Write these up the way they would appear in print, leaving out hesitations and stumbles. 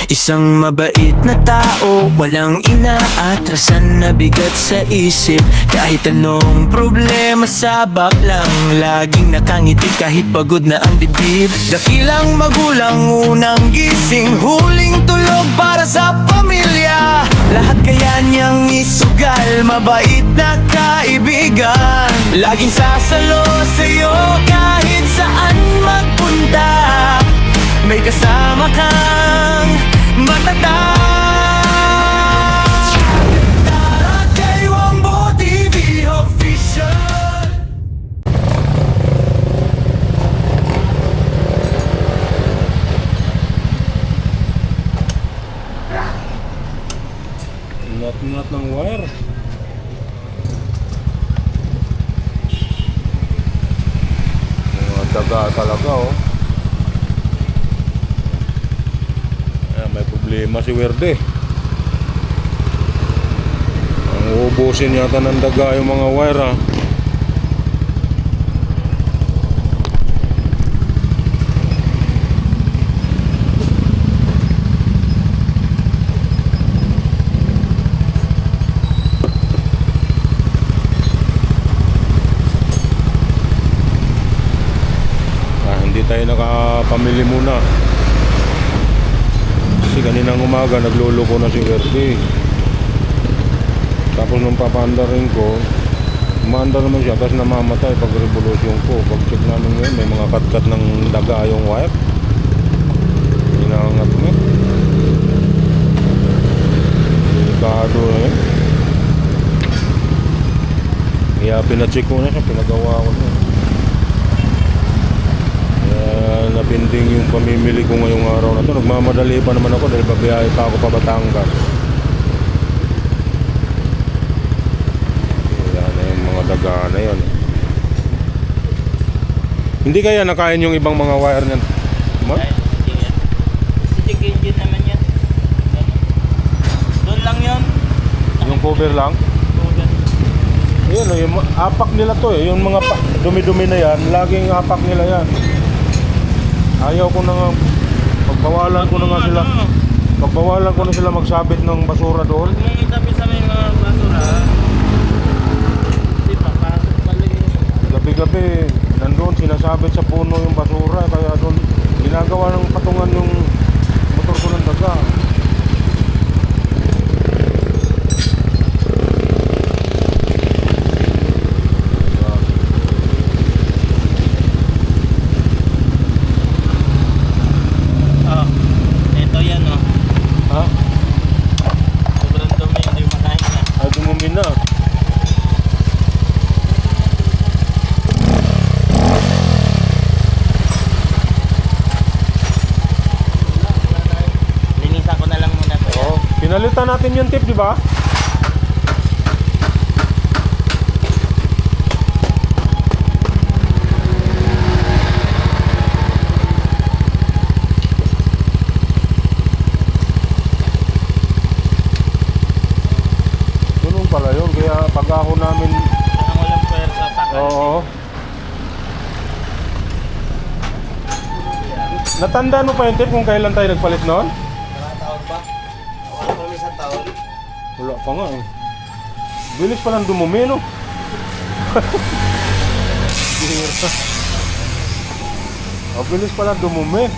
Isang mabait na tao, walang inaatrasan na bigat sa isip. Kahit anong problema sabak lang, laging nakangiti kahit pagod na ang dibdib. Dakilang magulang, unang gising, huling tulog para sa pamilya. Lahat kaya niyang isugal, mabait na kaibigan. Laging sasalo sa'yo kahit saan magpunta. May kasama kang matatag. Taray Wombo TV official. Ingat-ingat ng wire. Mga daga talaga oh. May problema si Werde. Ang uubusin yata ng daga yung mga wire ha. Hindi tayo nakapamili muna. Kasi kaninang umaga nagluloko na si Werde. Tapos nung papaandarin ko, umaandar naman siya, tapos namamatay pag revolusyon ko. Pag check namin ngayon, may mga kat-kat ng daga yung wire. Hinangat mo. Delikado na yun. Kaya pinacheck ko na siya, pinagawa ko na. Napinding yung pamimili ko ngayong araw na to. Nagmamadali pa naman ako dahil babiyahe pa ako pa Batangas. Yan na yung mga daga na yun. Hindi kaya nakain yung ibang mga wire niyan? Stick engine naman yan. Doon lang yun. Yung cover lang? Yun, yung apak nila to eh. Yung mga dumi-dumi na yan, laging apak nila yan. Ayaw ko na nga, pagbawalan ko na nga sila. Pagbawalan ko na sila magsabit ng basura doon. Huwag mong itabi sa may mga basura. Di ba, pasok pala yun. Gabi-gabi, nandun sinasabit sa puno yung basura. Kaya doon, ginagawa ng patungan yung motor ko ng daga. Pinalitan natin yung tip, di ba? Ganun pala yun, kaya pag ako namin ang walang pwersa sa kanya. oo. Natandaan mo pa yung tip kung kailan tayo nagpalit noon? Nakataon ba? Wala pa may isang taon. Wala pa nga eh. Bilis pa lang dumumi, no? Bilis pa lang dumumi.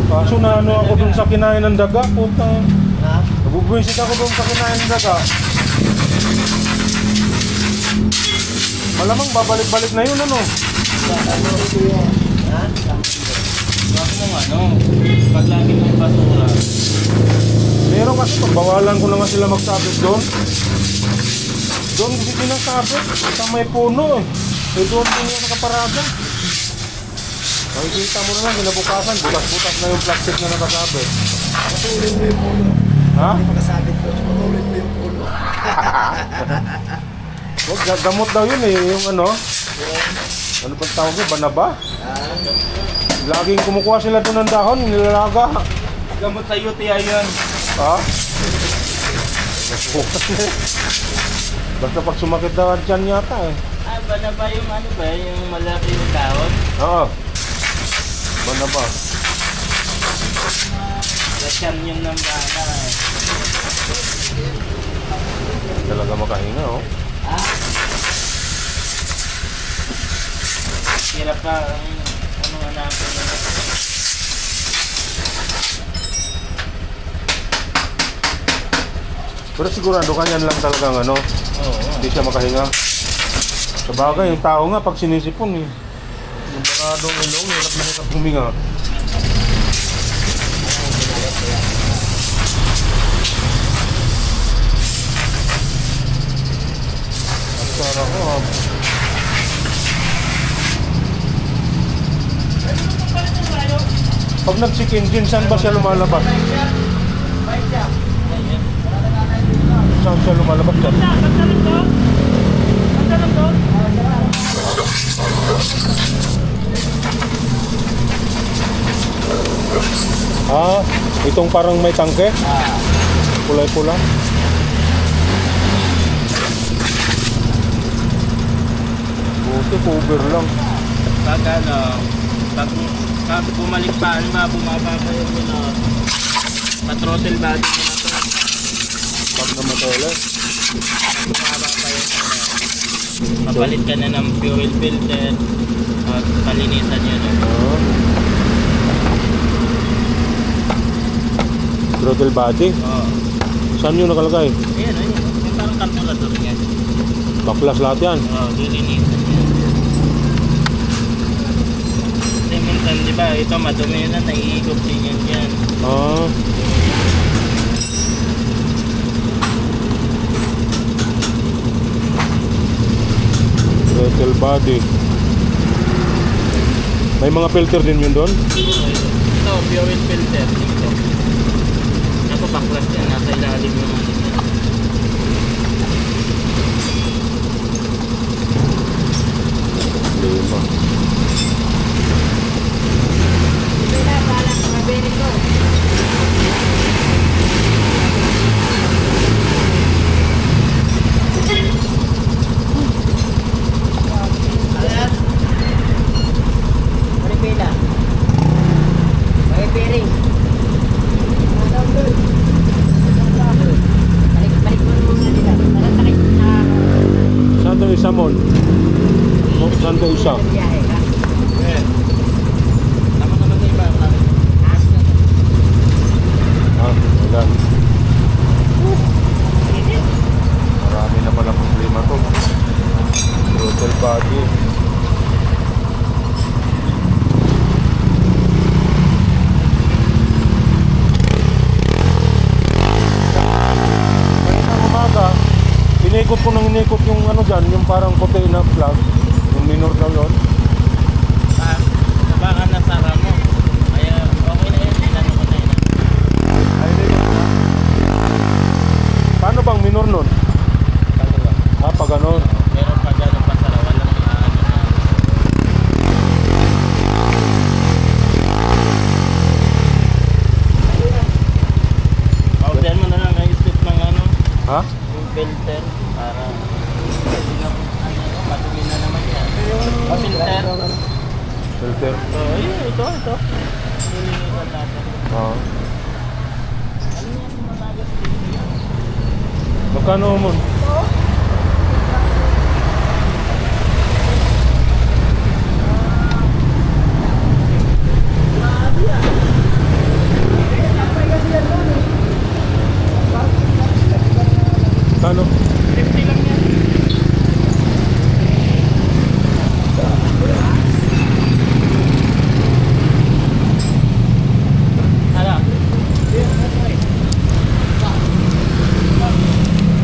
Kaso na ano ako dun sa kinain ng daga, puta. Ha? Nabubwisit ako dun sa kinain ng daga. Malamang babalik-balik na yun, ano? Ha? Bakit mo ano? Pag lagi mong basura. Meron kasi pagbawalan ko na nga sila magsabit doon. Doon kasi sinasabit sa may puno eh. Eh doon din yung nakaparada. Makikita mo na lang, kinabukasan, butas-butas na yung plastic na nakasabit. Patuloy mo yung puno. Ha? Pagkasabit ko, patuloy mo yung puno. gamot daw yun eh, yung ano. Ano ba tawag yun? Banaba? Laging kumukuha sila doon ng dahon, nilalaga. Gamot sa UTI yun. Ha? Basta pag sumakit daw ang tiyan yata eh. Ah, bana ba yung ano ba? Yung malaki yung dahon? Oo. Banaba. Gatyan yun ng bana eh. Talaga makahinga oh. Hirap pa ang ano nga natin. Pero sigurado kanyan lang talagang ano, Oo. hindi siya makahinga. Sa bagay, yung tao nga pag sinisipon eh. Yung baradong ilong, hirap na hirap huminga. Ang sarap ko ha. Pag nag-check engine, saan ba siya lumalabas? Saan siya lumalabas dyan? Ah, itong parang may tangke? Kulay-pula? Buti, cover lang. Pag ano, pag bumalik pa, ano ba, bumaba pa yung pa-throttle body mo na to. Pag namatay ulit. Bumaba pa yung papalit ka na ng fuel filter at palinisan yun. Ah. Throttle body? Oo. Saan yun nakalagay? Ayan, ayun. Yung parang calculator niya. Baklas lahat yan. Oo, lilinisan niya. Kasi minsan, di ba, ito madumi na, naiigop din yan dyan. Ah. Throttle body. May mga filter din yun doon? Ito, fuel filter. Dito. Ako baklas yan, nasa ilalim yung ano niya. Lima. Maripela. Maripering. Balik mo muna nila. Takit na Saan to isa mon? Saan to isa? biyahe ka. Tama naman sa iba. Ah, wala. Marami na pala problema to. Throttle body. Ngayong umaga, inikot ko nang inikot yung ano dyan, yung parang puti na plug. Yung minor daw yun. Baka nasara mo. Kaya okay na yun. Tinanong ko na yun. Ay, hindi na. Paano bang minor nun? Pagkawa. Ah, pag ano? Pero pag ano pasara, walang ano na. Powder mo na lang na-step ng ano, Ha? yung filter para madumi na naman yan. Filter. Filter. So, yun, ito. Nilinisan natin. Ah. Magkano mo? Kano? 50 lang yan. Hala.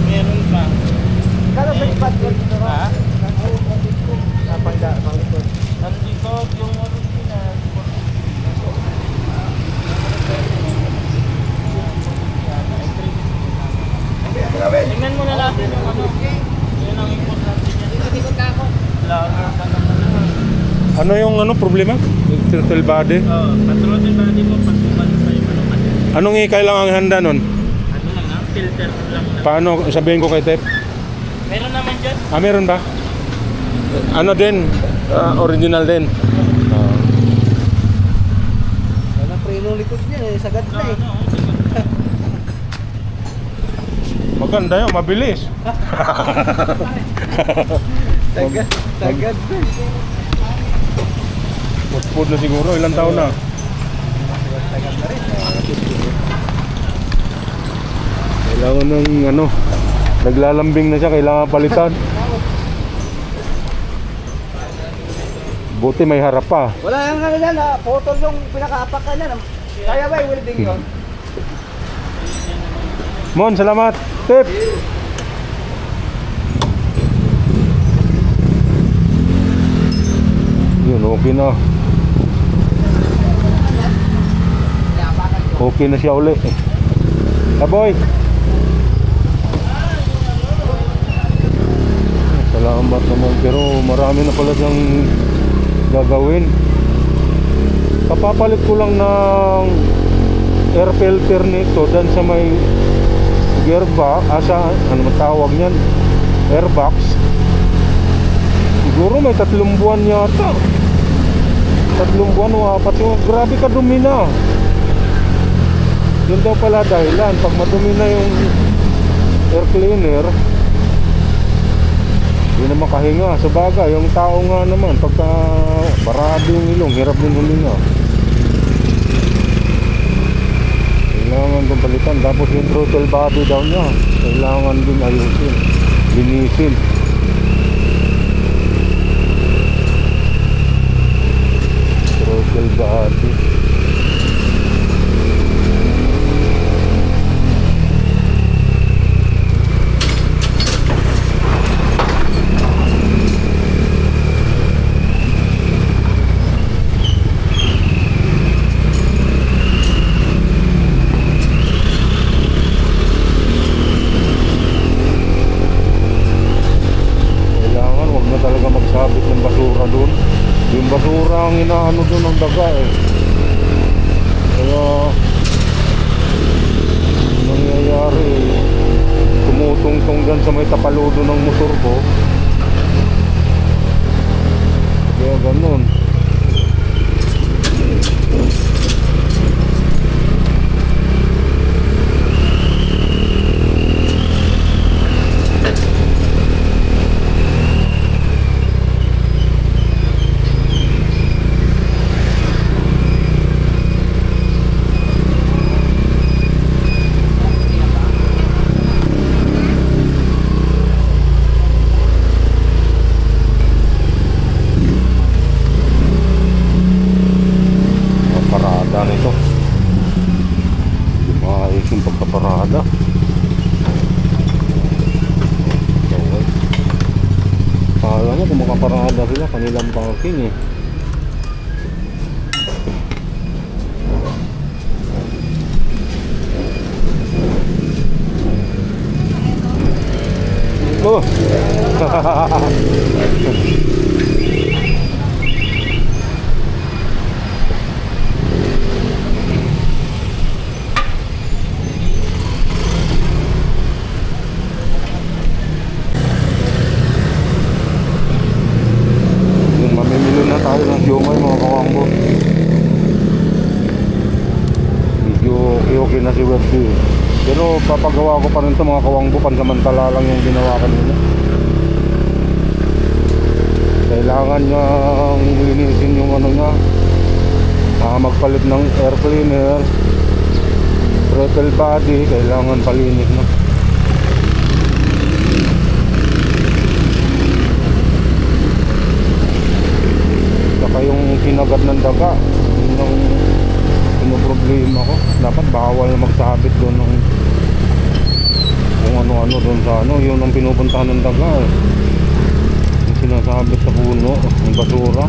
Meron pa. Kala ba yung patron dito? Ha? Napanda, manglikod. Nandito yung original. Tingnan mo na natin yung ano. Yun ang importante. Vlogger ka naman na. Ano yung problema? Throttle body? Patrolin ba di mo pag bumalik pa yung ano kasi. Anong kailangan handa nun? Ano lang ha? Filter lang na. Paano sabihin ko kay Tep? Meron naman dyan. Meron ba? Ano din? Original din. Walang preno likod niya eh. Sagad na eh. Maganda yun, mabilis. Sagad. Sagad na. Put na siguro, ilang taon na? Sagad na rin. Kailangan ng naglalambing na siya, kailangan palitan. Buti may harap pa. Wala yung ano yan, photo yung pinaka-apak ka na. Kaya ba yung welding yun? Mon, salamat. Tip. Yun, okay na. Okay na siya uli. Boy. Salamat naman, pero marami na pala siyang gagawin. Kapapalit ko lang ng air filter nito dan sa may gearbox, ano matawag niyan, airbox. Siguro may 3 buwan yata. 3 buwan o 4. So, grabe ka dumi na. Yun daw pala dahilan. Pag madumi na yung air cleaner, hindi na makahinga. Sa bagay, yung tao nga naman, pagka barado yung ilong, hirap din huminga. Kailangan kong palitan. Tapos yung throttle body daw niya, kailangan din ayusin, linisin. Throttle body. Basura ang inaano doon ng daga eh. Kaya nangyayari tumutungtong dyan sa may tapaludo ng motor ko. Kaya ganun. Makaparada sila kanilang parking eh. Oh. Tayo ng siomay mga kawangbo. Medyo okay na si Webby. Pero papagawa ko pa rin ito mga kawangbo. Pansamantala lang yung ginawa kanina. Kailangan niyang linisin yung ano niya. Magpalit ng air cleaner, throttle body. Kailangan palinis na. Yung kinagat ng daga, yung pinoproblema ko. Dapat bawal na magsabit doon ng kung ano-ano doon sa yun ang pinupuntahan ng daga eh. Yung sinasabit sa puno, yung basura.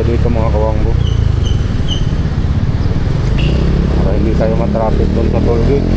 tayo dito mga kawangbo. Para hindi tayo matraffic doon sa toll gate.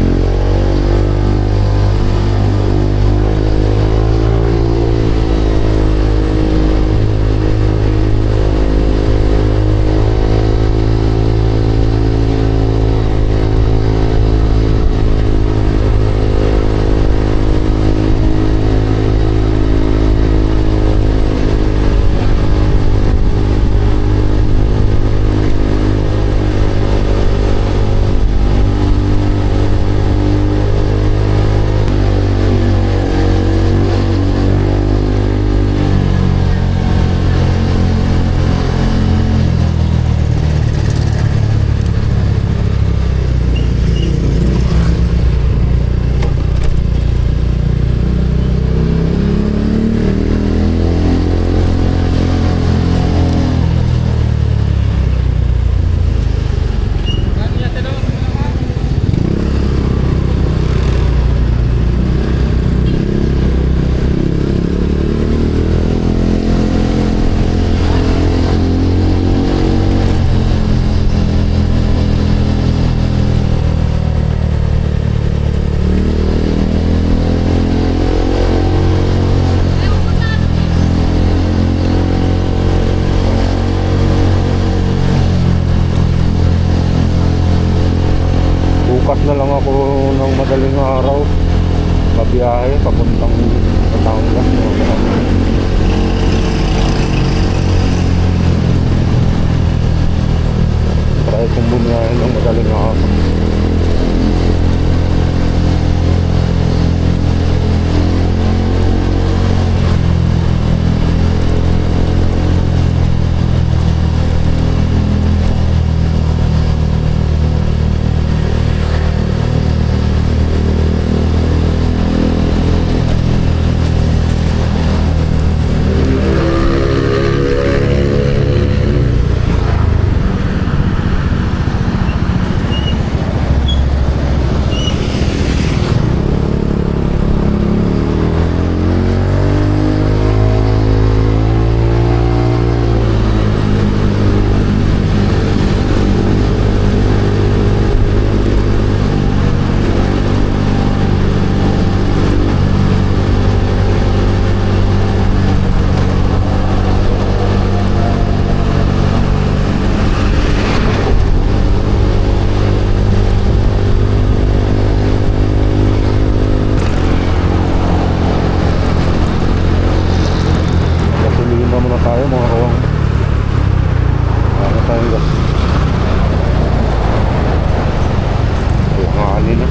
Bukas na lang ako ng madaling araw pabiyahe papuntang Batangas. Try kong bumiyahe ng madaling araw. Tayo mga kawang. Ano tayong gas? Ay, hali na.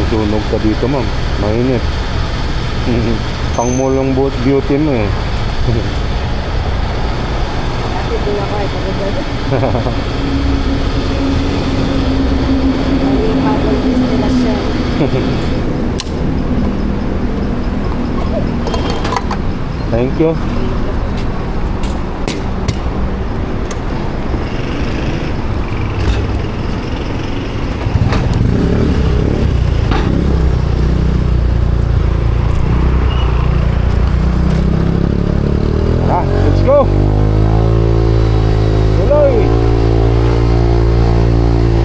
Sunog ka dito ma'am, mainit. Pang mall ang beauty mo eh. Dati doon ako ay pagod. May bagong destinasyon. Thank you. Let's go! Tuloy!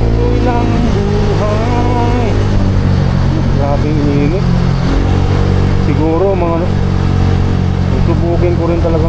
Tuloy lang ang buhay. Grabing init. Siguro mga susubukin ko rin talaga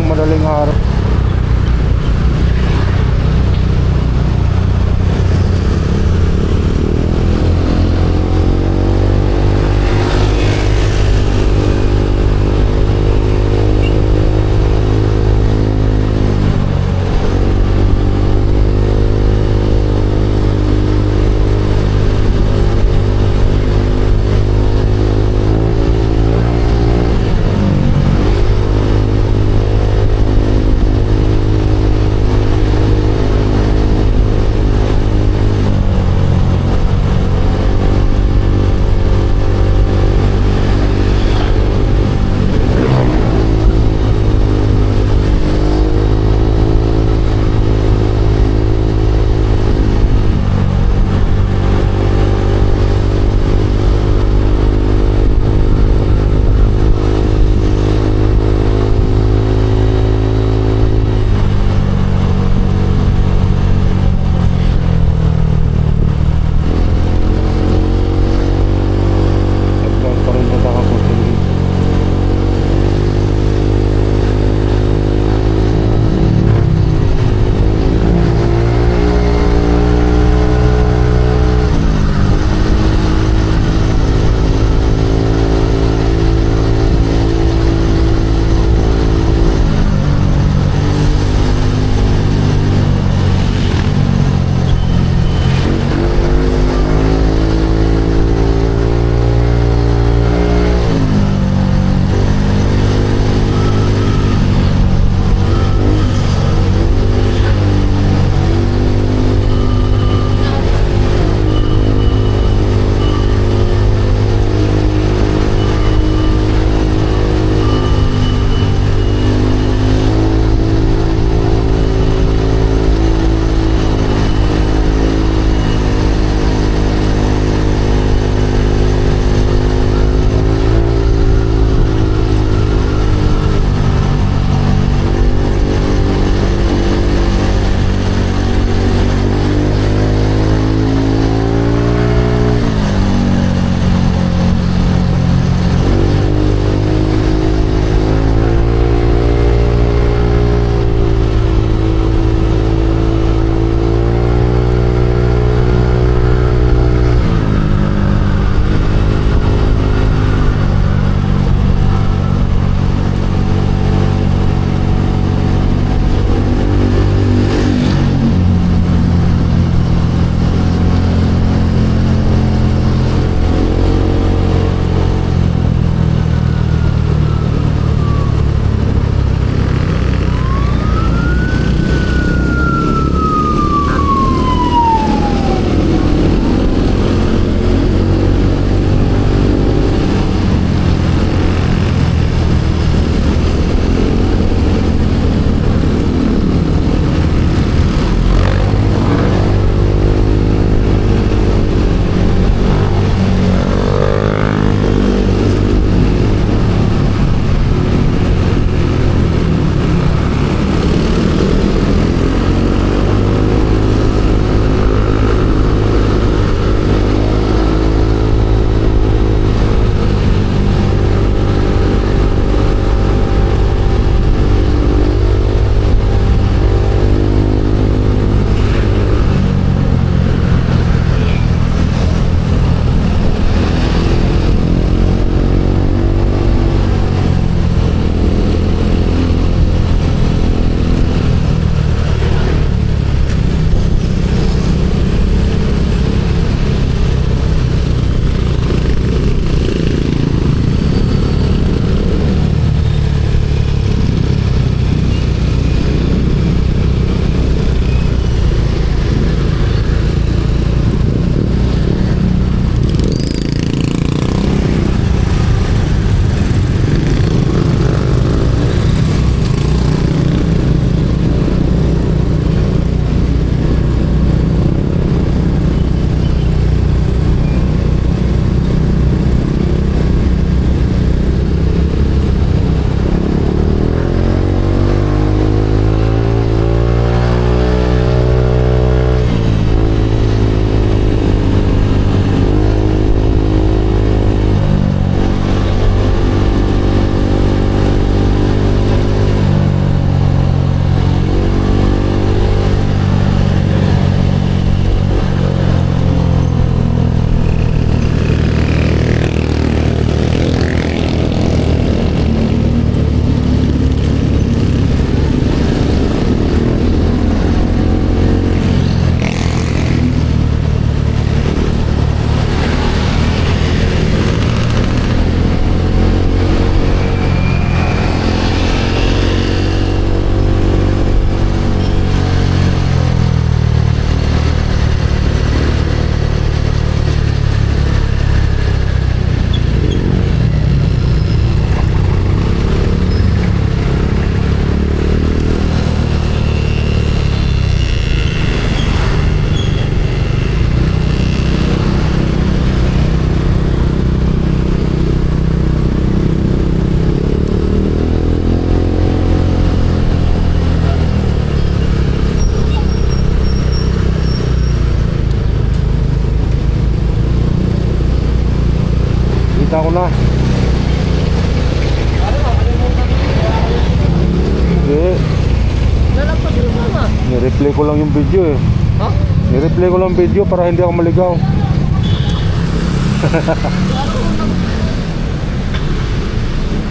I-replay ko lang yung video eh. Ha? I-replay ko lang video para hindi ako maligaw.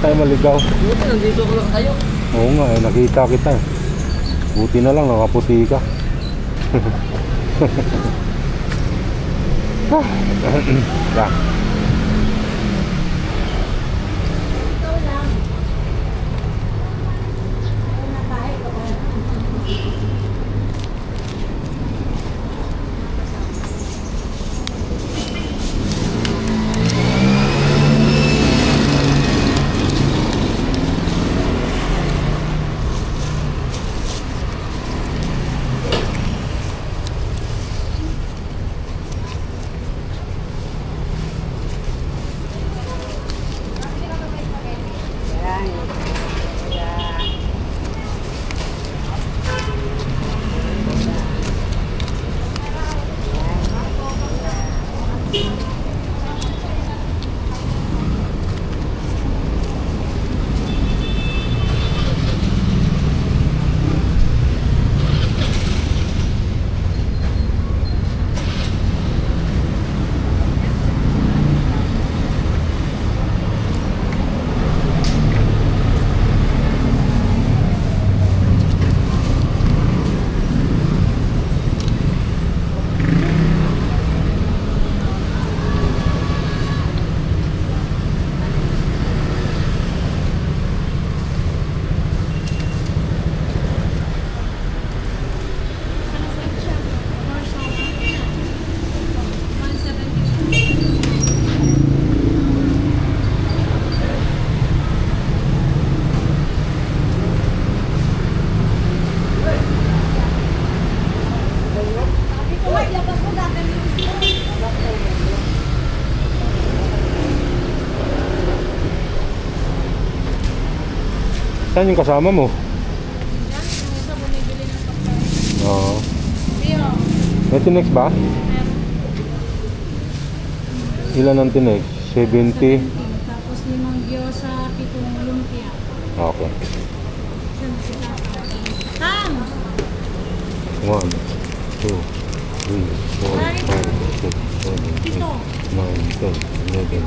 Tayo maligaw. Buti, nandito ko lang tayo. Oo nga eh, nakita kita eh. Buti na lang, nakaputi ka. Yeah. Saan yung kasama mo? Sa bumibili ng pagkain. Oo. Rio, May Tinex ba? meron Ilan ang Tinex? 70? 70. Tapos 5 gyoza, 7 lumpia. Okay. Tam! 1, 2, 3, 4, 5, 6, 7, 8, 7. 9, 10, 11,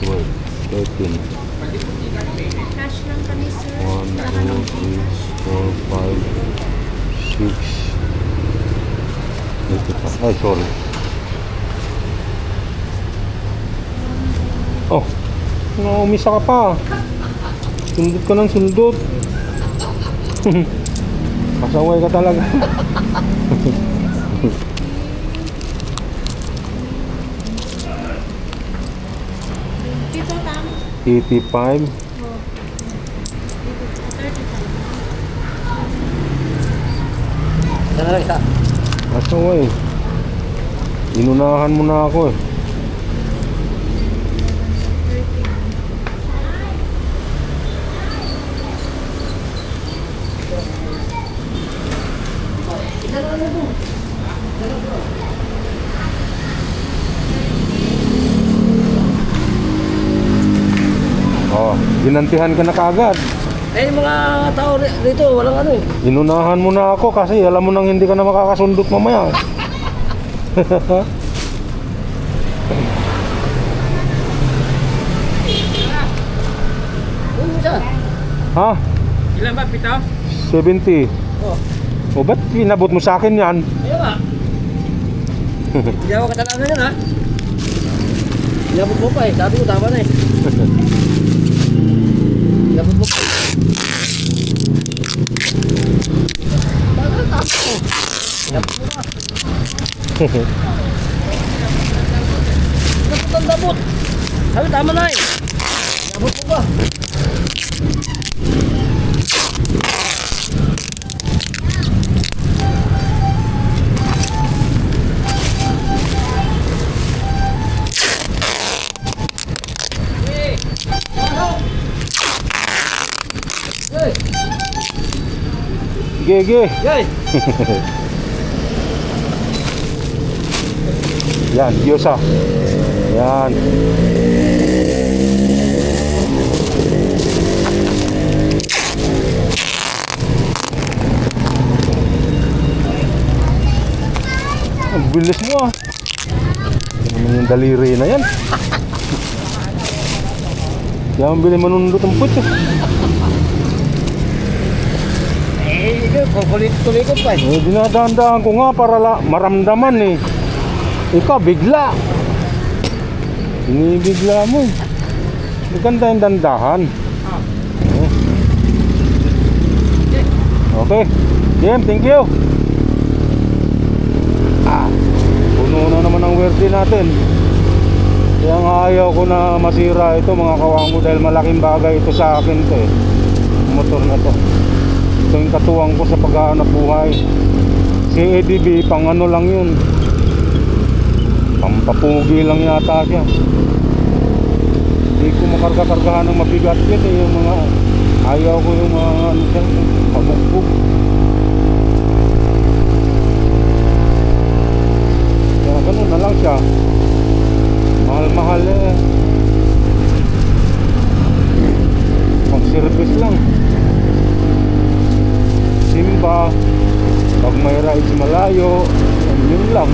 12, 13, Cash lang kami, sir. 1, 2, 3, 4, 5, 6. Ito pa. Ay, sorry. Oh, naumisa ka pa. Sundot ka ng sundot. Pasaway ka talaga. Dito, Tam. 85. Oh. Dito, 35. Sana lang isa. Pasaway. Inunahan mo na ako eh. Oh, ginantihan ka na kaagad. Eh, yung mga tao dito, walang ano eh. Inunahan mo na ako kasi alam mo nang hindi ka na makakasundot mamaya. Ano siya? Ha? Ilan ba, pito? 70. Oh, O ba't pinabot mo sa akin yan? ayun nga. Hindi ako katalanan yan ha. Inabot mo pa eh. Sabi ko tama na eh. Inabot mo pa eh. Tama na, tama ko. Inabot mo na. Inabot ang dabot. Sabi tama na eh. Inabot mo pa. Gege. Yay! Yan, gyoza. Yan. Bilis mo ah. Ano naman yung daliri na yan? Kaya ang bili manundot ang putyo. Kukulit-kulit ko pa. Dinadaan-daan ko nga para maramdaman eh. Ikaw bigla. Binibigla mo eh. Maganda yung dandahan. Okay. Jim, thank you. Puno na naman ang werde natin. Kaya nga ayaw ko na masira ito mga kawango dahil malaking bagay ito sa akin to eh. Motor na to. Ito yung katuwang ko sa paghahanap buhay. Si ADB pang ano lang yun. Pampapugi lang yata siya. Hindi ko makarga-kargahan ng mabigat yun eh. Yung mga ayaw ko yung mga ano siya, pabugbog. Kaya ganun na lang siya. Mahal-mahal eh. Mag-service lang. Simba. Pag may rides malayo, yun lang.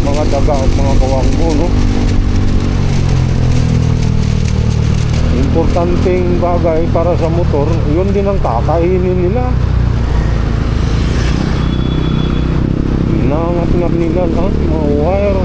mga daga at mga kawanggo, no? Importanteng bagay para sa motor, yun din ang kakainin nila. Inangat-ngat nila lahat, mga wire.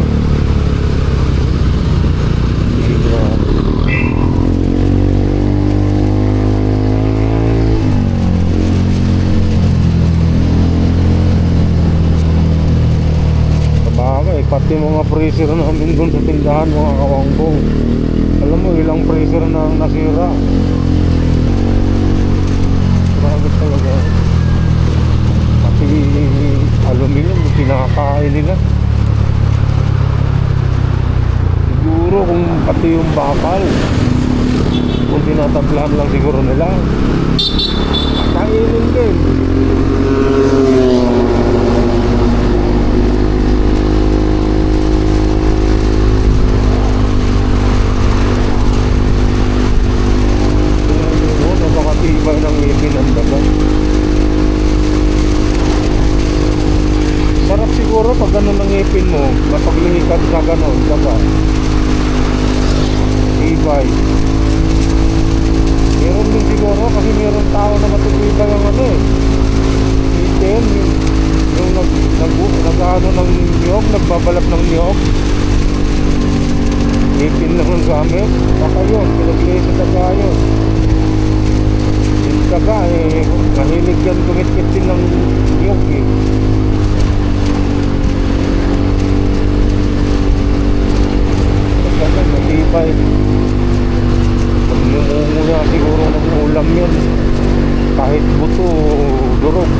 Sabagay, pati mga freezer namin dun sa tindahan, mga kawangbong. Alam mo, ilang freezer na ang nasira. Grabe talaga. Pati aluminum, kinakain nila. Siguro kung pati yung bakal, kung tinatablahan lang siguro nila, kainin din. Napakatibay ng ngipin ang daga. Sarap siguro pag ganun ang ngipin mo, mapaglihikan sa ganun, daga. Tibay. Meron din siguro kasi meron tao na matitibay ang ano eh. Ngipin, yung nag-ano ng niyog, nagbabalap ng niyog. Ngipin lang ang gamit. Baka yun, pinaglihi sa daga yun. Yung daga eh, mahilig yan kumit-kit din ng niyog eh. Daga, matibay. Pag namumuya siguro ng ulam yun, kahit buto, durog.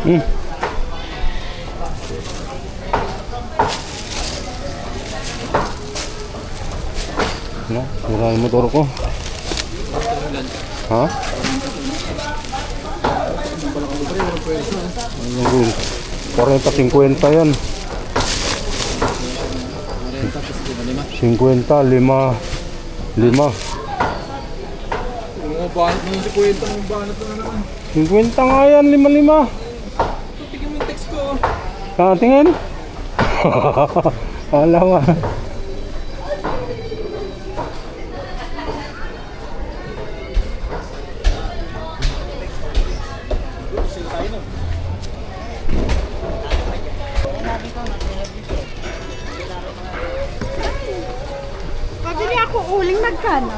No, sira yung motor ko. Ha? Ayun, 40-50 yan. 50, 5. Mga banat mo si Kwenta, mga banat na naman. 50 nga yan, 5. Tignan mo yung text ko. Tingin? Alam mo. Pwede niya ako uling magkano?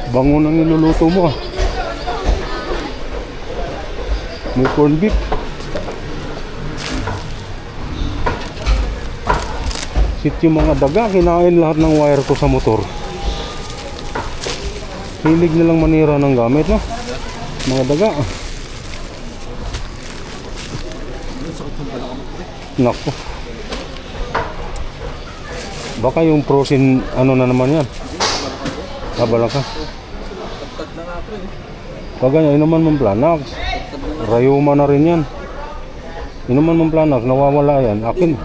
Bango na niluluto mo. May corned beef. Sit yung mga daga, kinain lahat ng wire ko sa motor. Hilig nilang manira ng gamit, no? Mga daga. Nako. Baka yung frozen ano na naman yan. Abala ka. Pag ganyan, inuman mong Planax. Rayuma na rin yan. Inuman mong Planax, nawawala yan. Akin.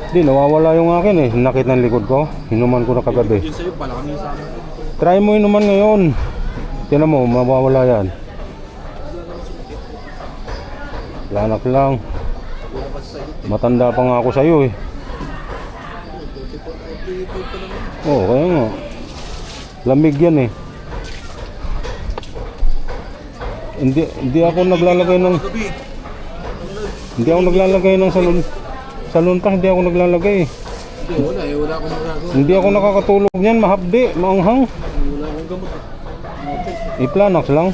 Di, nawawala yung akin eh. Nakit ng likod ko. Inuman ko na kagabi. Try mo inuman ngayon. Tiyan mo, mawawala yan. Planax lang. Matanda pa nga ako sa'yo eh. Oo, kaya nga. Lamig yan eh. Hindi ako naglalagay ng salon pa, hindi ako naglalagay. Wala eh, wala akong magagawa. Hindi ako nakakatulog niyan, mahapdi, maanghang. Wala akong gamot. I-Planax lang.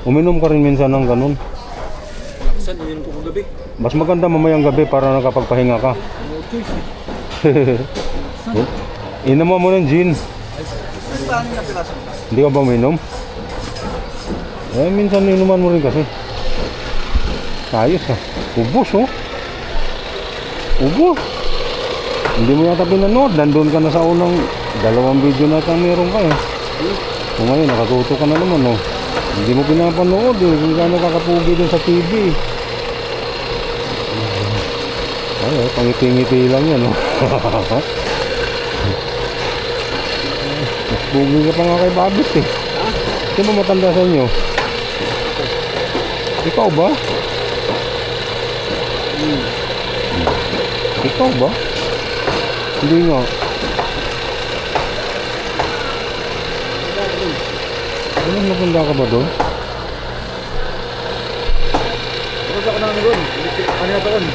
Uminom ka rin minsan ng ganun. Laksan, ininom ko kagabi. Mas maganda mamayang gabi para nakapagpahinga ka. No choice eh. Inom mo ng gin. Paano na piraso? Hindi ka ba uminom? Eh, minsan inuman mo rin kasi. Ayos ah. Ubus oh. Ubus. Hindi mo yata pinanood. Nandun ka na sa unang 2 video na meron ka eh. O ngayon, nakatuto ka na naman oh. Hindi mo pinapanood eh. Kung gaano kakapugi dun sa TV. Ay, pangiti-ngiti lang yan oh. Mas pugi ka pa nga kay Babis eh. Sino ba matanda sa inyo? Ikaw ba? Ikaw ba? Hindi nga. Ano maganda ka ba doon? Tapos ako namin doon. Ano na taon?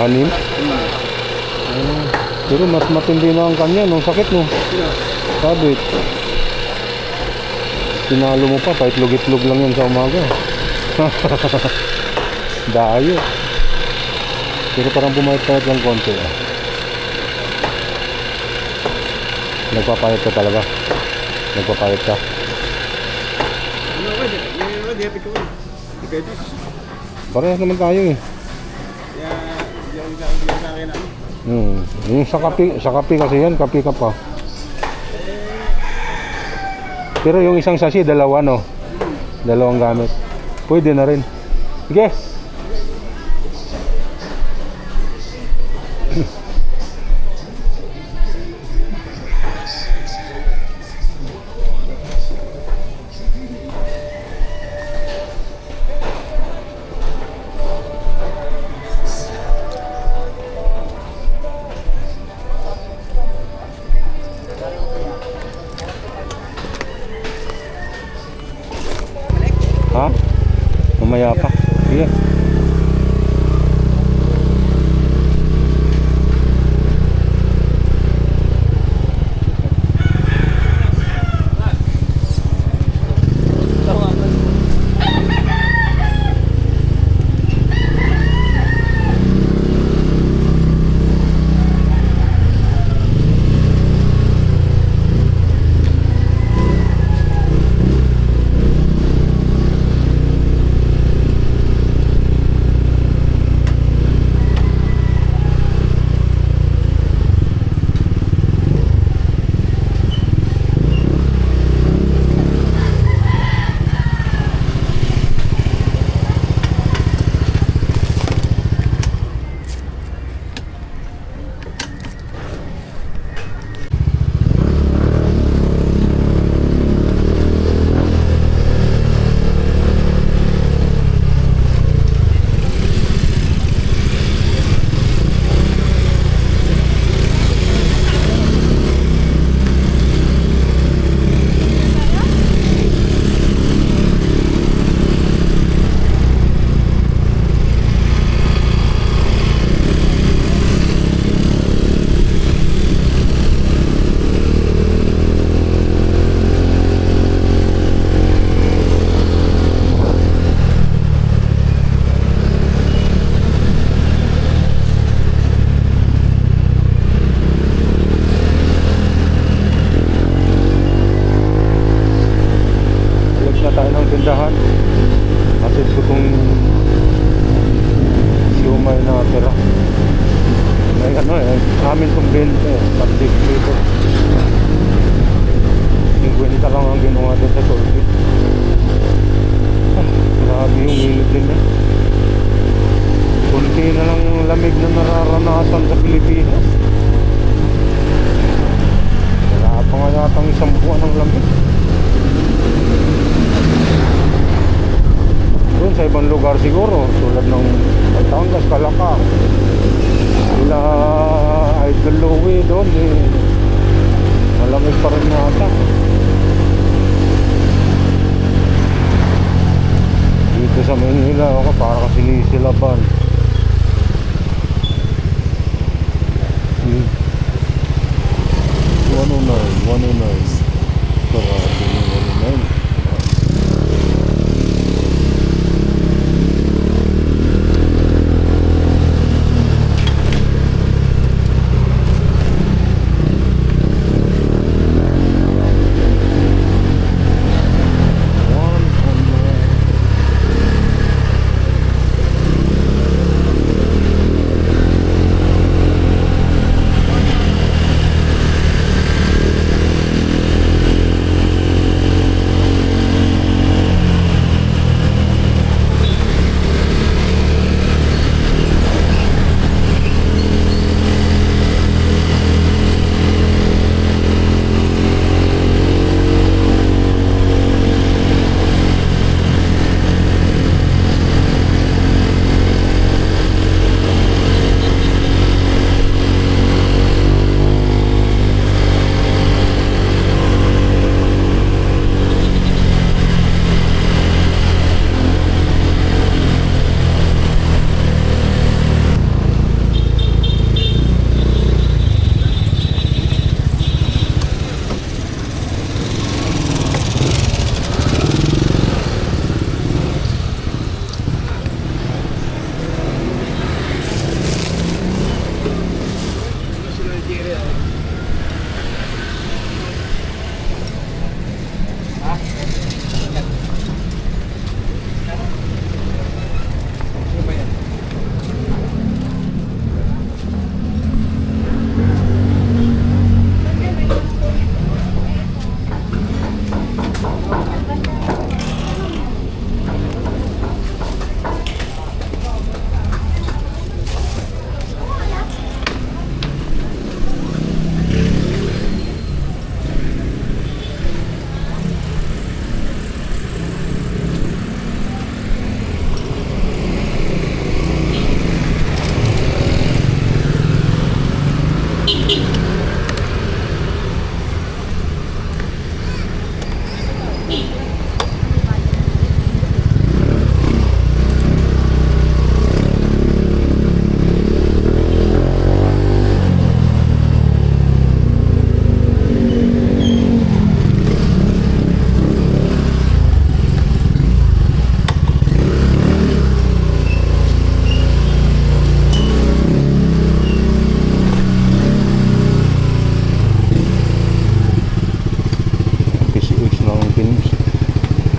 6? Pero mas matindi na ang kanya nung sakit no. Sabit. Tinalo mo pa, paitlog-itlog lang yan sa umaga. Dayo. Pero parang pumayat-payat lang konti ah. Nagpapayat ka talaga. Nagpapayat ka. Ano ba? Hindi happy ko. Depende. Parehas naman tayo eh. Kaya hindi ako na akin ano. Yung sa kape kasi yan, kape ka pa. Pero yung isang sachet, 2 no? 2 gamit. Pwede na rin. Sige. Ha? Mamaya pa. Sige. pinakamalamig na nararanasan sa Pilipinas. Wala pa nga yatang isang buwan ng lamig. Doon sa ibang lugar siguro, tulad ng Batangas, Calacas, sila Idol Louie doon, malamig pa rin yata. Dito sa Manila ako para kasi Silaban. 109. Sarado yung 109.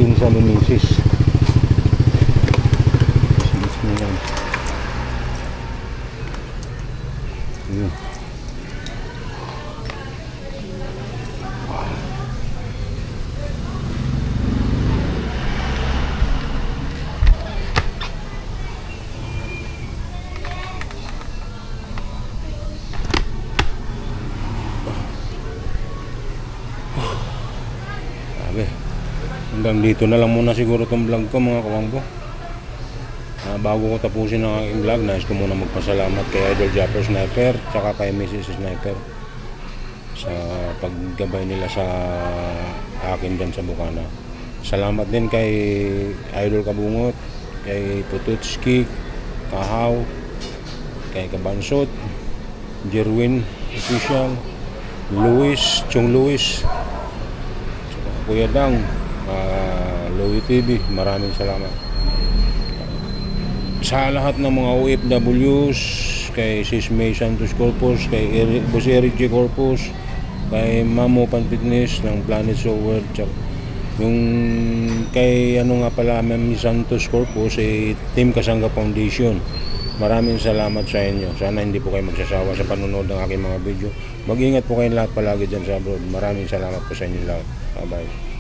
Pinsa ni Mrs. Yun. Sabi, hanggang dito na lang muna siguro itong vlog ko mga kawangbo. Bago ko tapusin ang aking vlog, nais ko muna magpasalamat kay Idol Japper Sniper tsaka kay Mrs. Sniper sa paggabay nila sa akin dyan sa Bukana. Salamat din kay Idol Kabungot, kay Pututski, Kahaw, kay Kabansot, Jerwin Official, Luis, Chong Luis, Kuya Dang, Louie TV, maraming salamat. Sa lahat ng mga OFWs, kay Sis May Santos Corpus, kay Boss Eric J. Corpus, kay Mamo Pan Fitness ng Planet So World, yung kay ano nga pala Mami Santos Corpus, Team Kasangga Foundation. Maraming salamat sa inyo. Sana hindi po kayo magsasawa sa panonood ng aking mga video. Mag-ingat po kayo lahat palagi dyan sa abroad. Maraming salamat po sa inyo lahat. Bye bye.